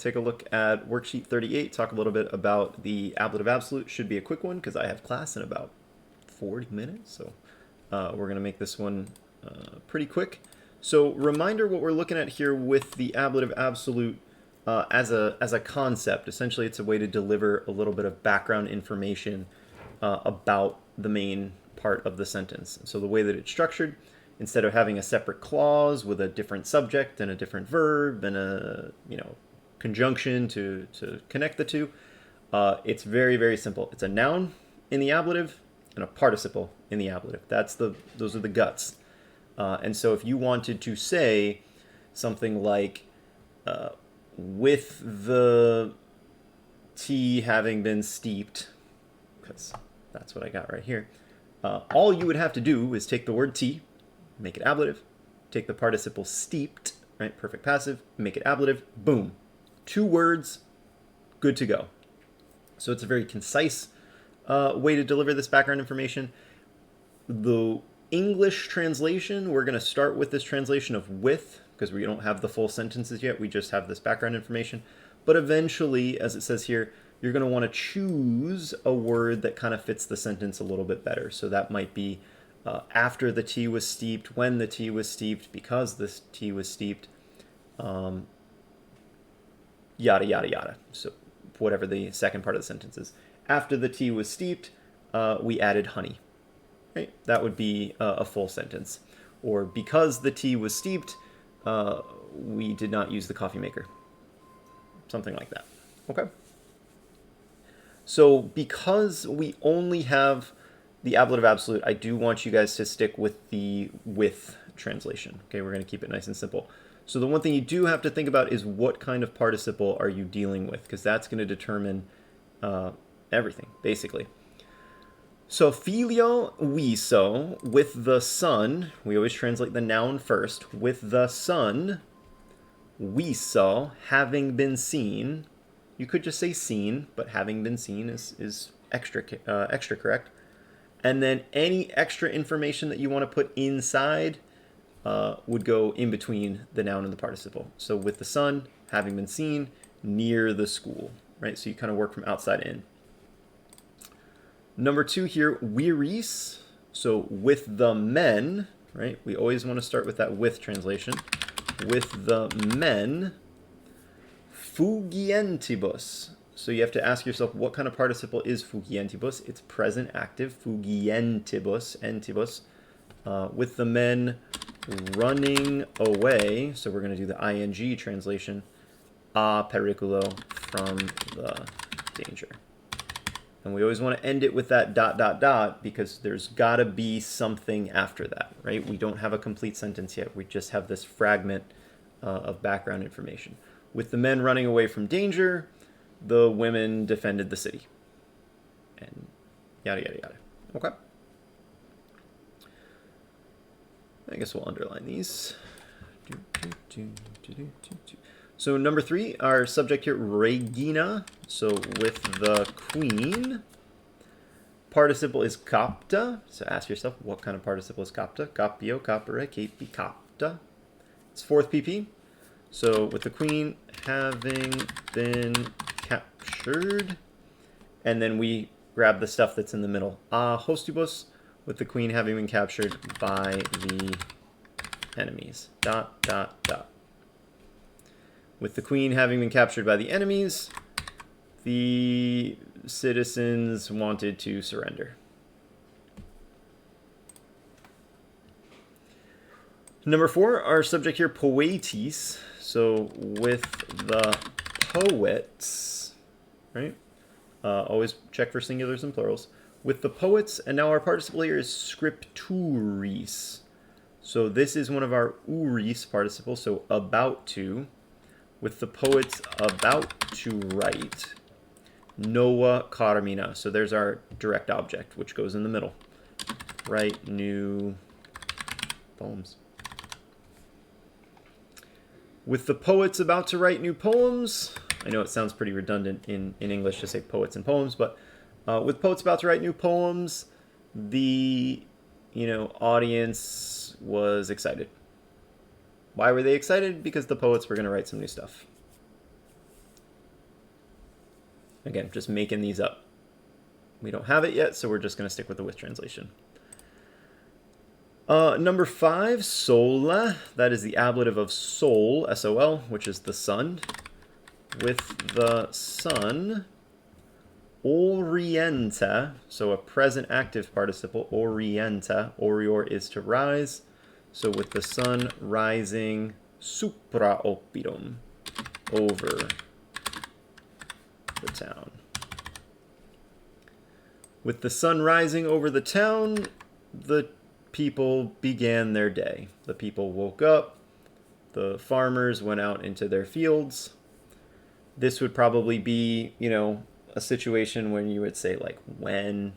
take a look at worksheet 38, talk a little bit about the ablative absolute. Should be a quick one because I have class in about 40 minutes, so we're going to make this one pretty quick. So reminder what we're looking at here with the ablative absolute as a concept. Essentially, it's a way to deliver a little bit of background information about the main part of the sentence. So the way that it's structured, instead of having a separate clause with a different subject and a different verb and a conjunction to connect the two, it's very, very simple. It's a noun in the ablative and a participle in the ablative. Those are the guts. And so if you wanted to say something like with the tea having been steeped, because that's what I got right here, all you would have to do is take the word tea, make it ablative, take the participle steeped, right, perfect passive, make it ablative, boom. 2 words, good to go. So it's a very concise way to deliver this background information. The English translation, we're going to start with this translation of with, because we don't have the full sentences yet, we just have this background information. But eventually, as it says here, you're going to want to choose a word that kind of fits the sentence a little bit better. So that might be after the tea was steeped, when the tea was steeped, because this tea was steeped, yada, yada, yada. So whatever the second part of the sentence is. After the tea was steeped, we added honey. Right? That would be a full sentence. Or because the tea was steeped, we did not use the coffee maker. Something like that. Okay? So because we only have the ablative absolute, I do want you guys to stick with the with translation. Okay, we're going to keep it nice and simple. So the one thing you do have to think about is what kind of participle are you dealing with, because that's going to determine everything, basically. So filio viso, with the sun, we always translate the noun first. With the sun, viso, having been seen. You could just say seen, but having been seen is extra correct. And then any extra information that you want to put inside would go in between the noun and the participle. So with the sun, having been seen, near the school, right? So you kind of work from outside in. Number 2 here, viris. So with the men, right? We always want to start with that with translation. With the men, fugientibus. So you have to ask yourself, what kind of participle is fugientibus? It's present active, fugientibus, entibus. With the men running away, so we're going to do the ing translation, a periculo, from the danger. And we always want to end it with that ... because there's got to be something after that, right? We don't have a complete sentence yet. We just have this fragment of background information. With the men running away from danger, the women defended the city. And yada, yada, yada. Okay. I guess we'll underline these. So number 3, our subject here, regina. So with the queen. Participle is capta. So ask yourself, what kind of participle is capta? Capio, capere, capi, capta. It's 4th PP. So with the queen having been captured, and then we grab the stuff that's in the middle. Hostibus, with the queen having been captured by the enemies. ... With the queen having been captured by the enemies, the citizens wanted to surrender. Number 4, our subject here, poetis. So with the poets, right? Always check for singulars and plurals. With the poets, and now our participle here is scripturis. So this is one of our uris participles, so about to. With the poets about to write. Noa carmina. So there's our direct object, which goes in the middle. Write new poems. With the poets about to write new poems, I know it sounds pretty redundant in English to say poets and poems, but with poets about to write new poems, the audience was excited. Why were they excited? Because the poets were going to write some new stuff. Again, just making these up. We don't have it yet, so we're just going to stick with the with translation. Number 5, sola. That is the ablative of sol, S-O-L, which is the sun. With the sun, orienta, so a present active participle, orienta. Orior is to rise. So with the sun rising, supra oppidum, over the town. With the sun rising over the town, the people began their day. The people woke up. The farmers went out into their fields. This would probably be, you know, a situation when you would say like when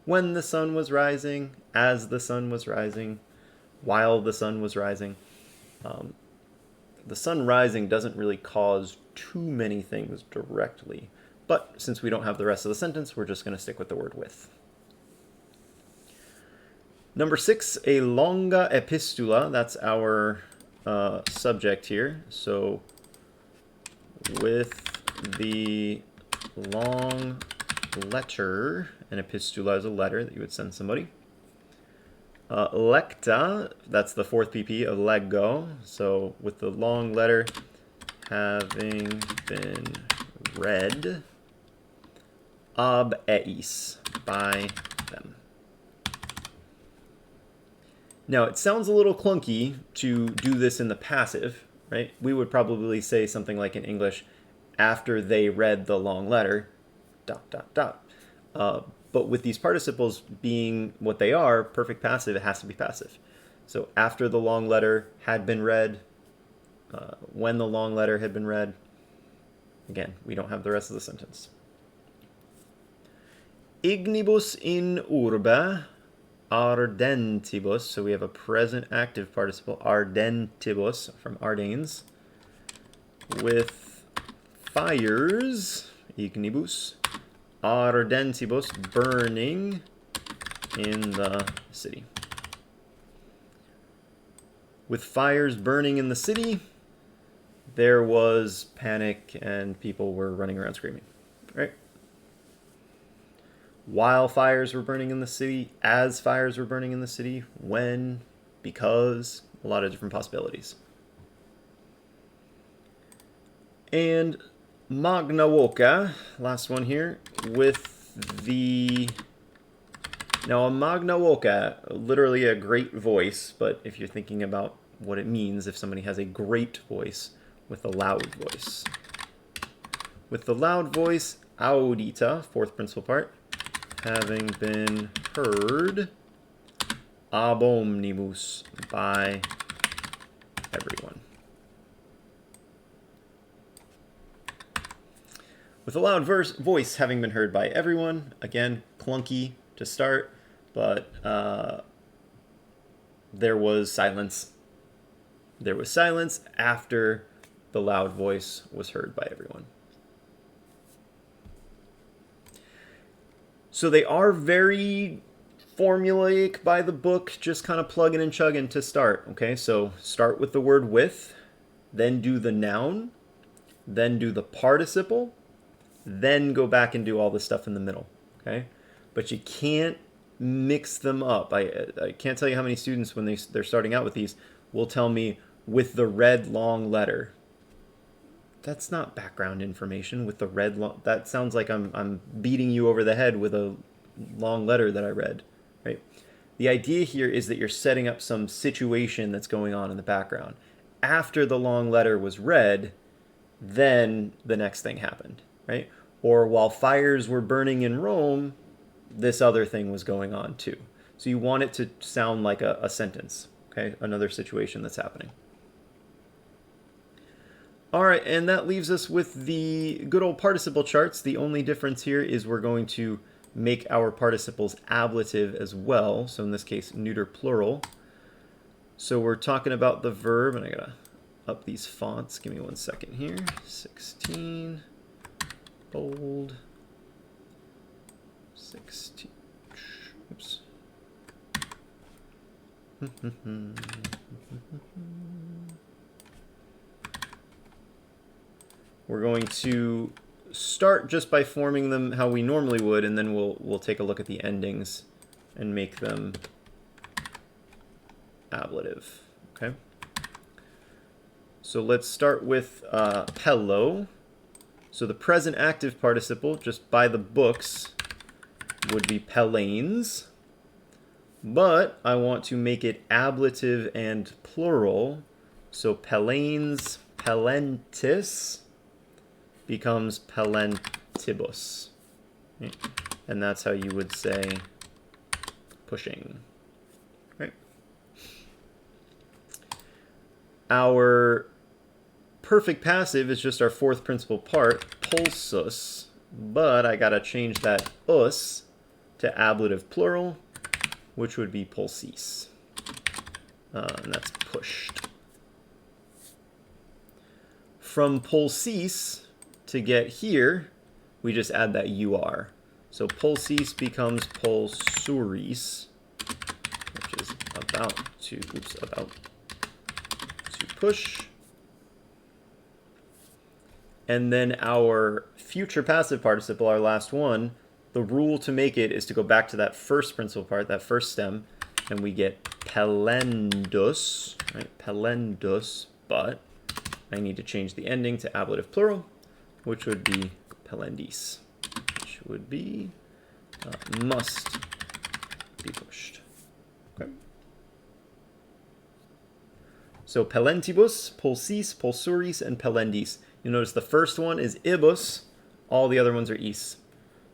the sun was rising, as the sun was rising, while the sun was rising. The sun rising doesn't really cause too many things directly. But since we don't have the rest of the sentence, we're just going to stick with the word with. Number 6, a longa epistula. That's our subject here. So with the long letter, an epistula is a letter that you would send somebody. Lecta, that's the 4th PP of leggo. So with the long letter having been read, ab eis, by them. Now it sounds a little clunky to do this in the passive, right? We would probably say something like in English, after they read the long letter, ... But with these participles being what they are, perfect passive, it has to be passive. So after the long letter had been read, when the long letter had been read, again, we don't have the rest of the sentence. Ignibus in urbe ardentibus, so we have a present active participle, ardentibus, from Ardanes, with fires, ignibus, ardentibus, burning in the city. With fires burning in the city, there was panic and people were running around screaming, right? While fires were burning in the city, as fires were burning in the city, when, because, a lot of different possibilities. And magna voca, last one here, with the... Now a magna voca, literally a great voice, but if you're thinking about what it means, if somebody has a great voice, with a loud voice. With the loud voice, audita, 4th principal part, having been heard, ab omnibus, by everyone. With a loud voice having been heard by everyone, again, clunky to start, but there was silence. There was silence after the loud voice was heard by everyone. So they are very formulaic by the book, just kind of plugging and chugging to start. Okay, so start with the word with, then do the noun, then do the participle, then go back and do all the stuff in the middle. Okay, but you can't mix them up. I can't tell you how many students, when they're starting out with these, will tell me with the red long letter. That's not background information with the red long. That sounds like I'm beating you over the head with a long letter that I read, right? The idea here is that you're setting up some situation that's going on in the background. After the long letter was read, then the next thing happened, right? Or while fires were burning in Rome, this other thing was going on too. So you want it to sound like a sentence, okay? Another situation that's happening. All right, and that leaves us with the good old participle charts. The only difference here is we're going to make our participles ablative as well. So in this case, neuter plural. So we're talking about the verb, and I gotta up these fonts. Give me 1 second here. 16, bold, 16, oops. We're going to start just by forming them how we normally would, and then we'll take a look at the endings and make them ablative. Okay. So let's start with pello. So the present active participle, just by the books, would be pelanes. But I want to make it ablative and plural. So pelanes, pelentis becomes pelentibus. Right? And that's how you would say pushing. Right? Our perfect passive is just our fourth principal part, pulsus, but I gotta change that us to ablative plural, which would be pulsis. And that's pushed. From pulsis to get here, we just add that UR. So pulsis becomes pulsuris, which is about to push. And then our future passive participle, our last one, the rule to make it is to go back to that first principal part, that first stem, and we get pelendus, right? Pelendus, but I need to change the ending to ablative plural, which would be pelendis, which would be must be pushed. Okay. So pelentibus, pulsis, pulsuris, and pelendis. You notice the first one is ibus, all the other ones are is.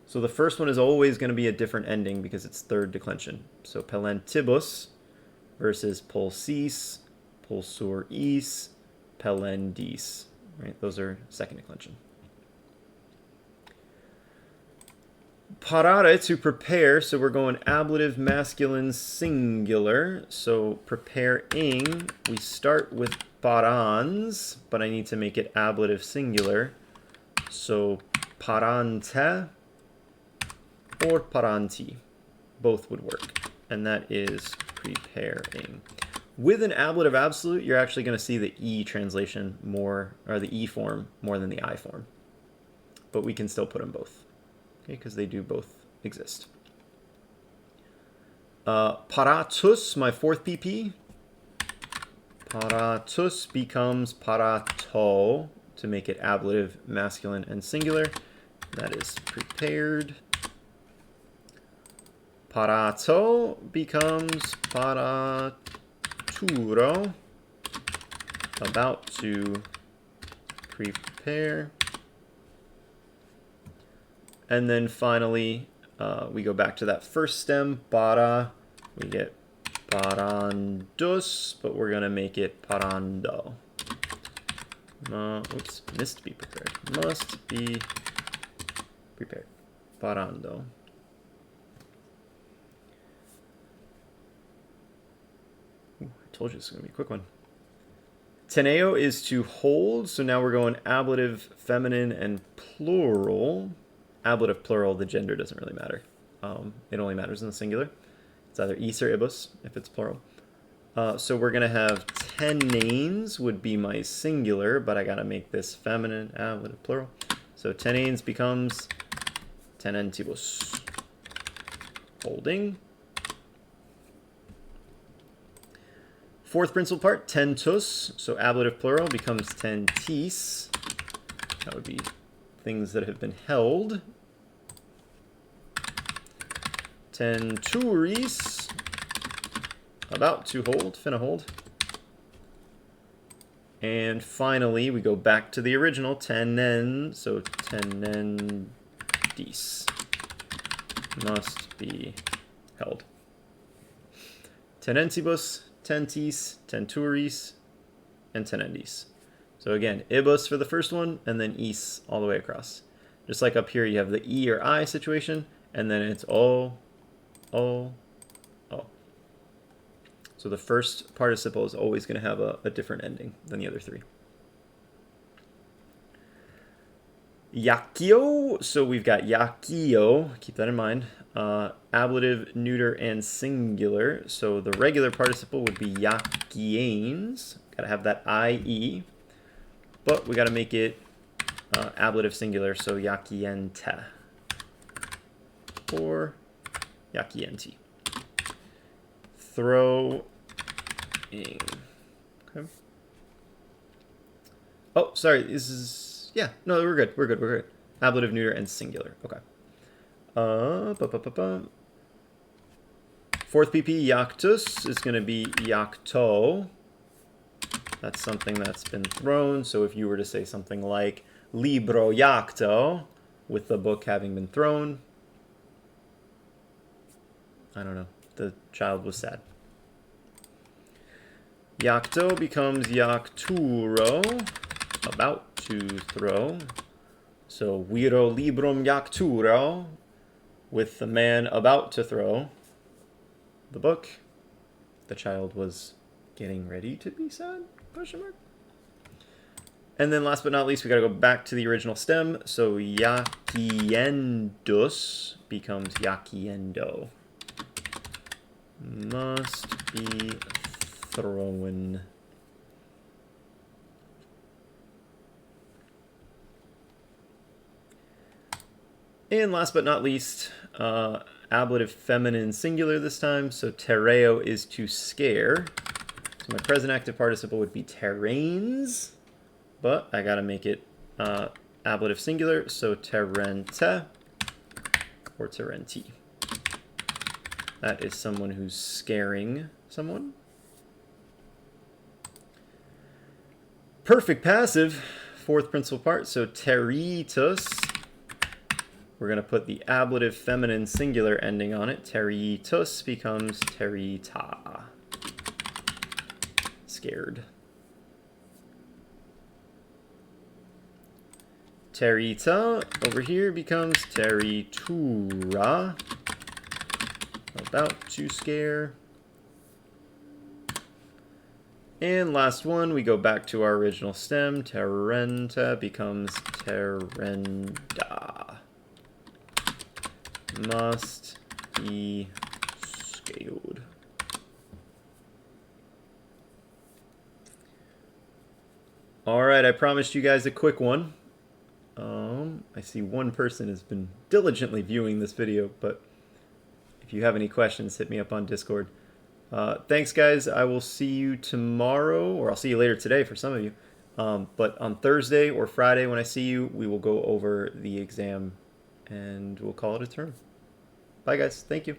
So the first one is always going to be a different ending because it's third declension. So pelentibus versus pulsis, pulsuris, pelendis. Right? Those are second declension. Parare, to prepare, so we're going ablative masculine singular. So preparing, we start with parans, but I need to make it ablative singular. So parante or paranti, both would work. And that is preparing. With an ablative absolute, you're actually going to see the E translation more, or the E form more than the I form. But we can still put them both. Okay, because they do both exist. Paratus, my fourth PP. Paratus becomes parato to make it ablative, masculine, and singular. That is prepared. Parato becomes paraturo, about to prepare. And then finally, we go back to that first stem, para. We get parandus, but we're going to make it parando. Oops, must be prepared. Must be prepared. Parando. Ooh, I told you this is going to be a quick one. Teneo is to hold, so now we're going ablative, feminine, and plural. Ablative plural, the gender doesn't really matter. It only matters in the singular. It's either is or ibus if it's plural. So we're going to have tenanes would be my singular, but I got to make this feminine, ablative plural. So tenanes becomes tenentibus. Holding. Fourth principal part, tentus. So ablative plural becomes tentis. That would be things that have been held. Tenturis, about to hold, finna hold. And finally, we go back to the original, tenen, so tenendis, must be held. Tenentibus, tentis, tenturis, and tenendis. So again, ibus for the first one, and then is all the way across. Just like up here, you have the E or I situation, and then it's O. So the first participle is always going to have a different ending than the other three. Yakio, so we've got yakio, keep that in mind. Ablative, neuter, and singular. So the regular participle would be yakienes. Got to have that IE. But we got to make it ablative singular, so yakiente or yakienti. Throwing. Okay. Oh, sorry. This is, yeah. No, we're good. We're good. We're good. Ablative, neuter, and singular. Okay. Fourth PP, iactus, is going to be iacto. That's something that's been thrown. So if you were to say something like libro iacto, with the book having been thrown, I don't know. The child was sad. Iacto becomes iacturo, about to throw. So viro librum iacturo, with the man about to throw the book. The child was getting ready to be sad? Question mark. And then last but not least, we got to go back to the original stem. So yaciendus becomes yaciendo. Must be thrown. And last but not least, ablative feminine singular this time. So terreo is to scare. So my present active participle would be terrains, but I gotta make it ablative singular. So terrente or terrenti. That is someone who's scaring someone. Perfect passive, fourth principal part. So territus. We're going to put the ablative feminine singular ending on it. Territus becomes terita. Scared. Terita over here becomes teritura. About to scare. And last one, we go back to our original stem. Terrenta becomes terrenda. Must be scaled. All right, I promised you guys a quick one. I see one person has been diligently viewing this video, but if you have any questions, hit me up on Discord. Thanks, guys. I will see you tomorrow, or I'll see you later today for some of you. But on Thursday or Friday when I see you, we will go over the exam and we'll call it a term. Bye, guys. Thank you.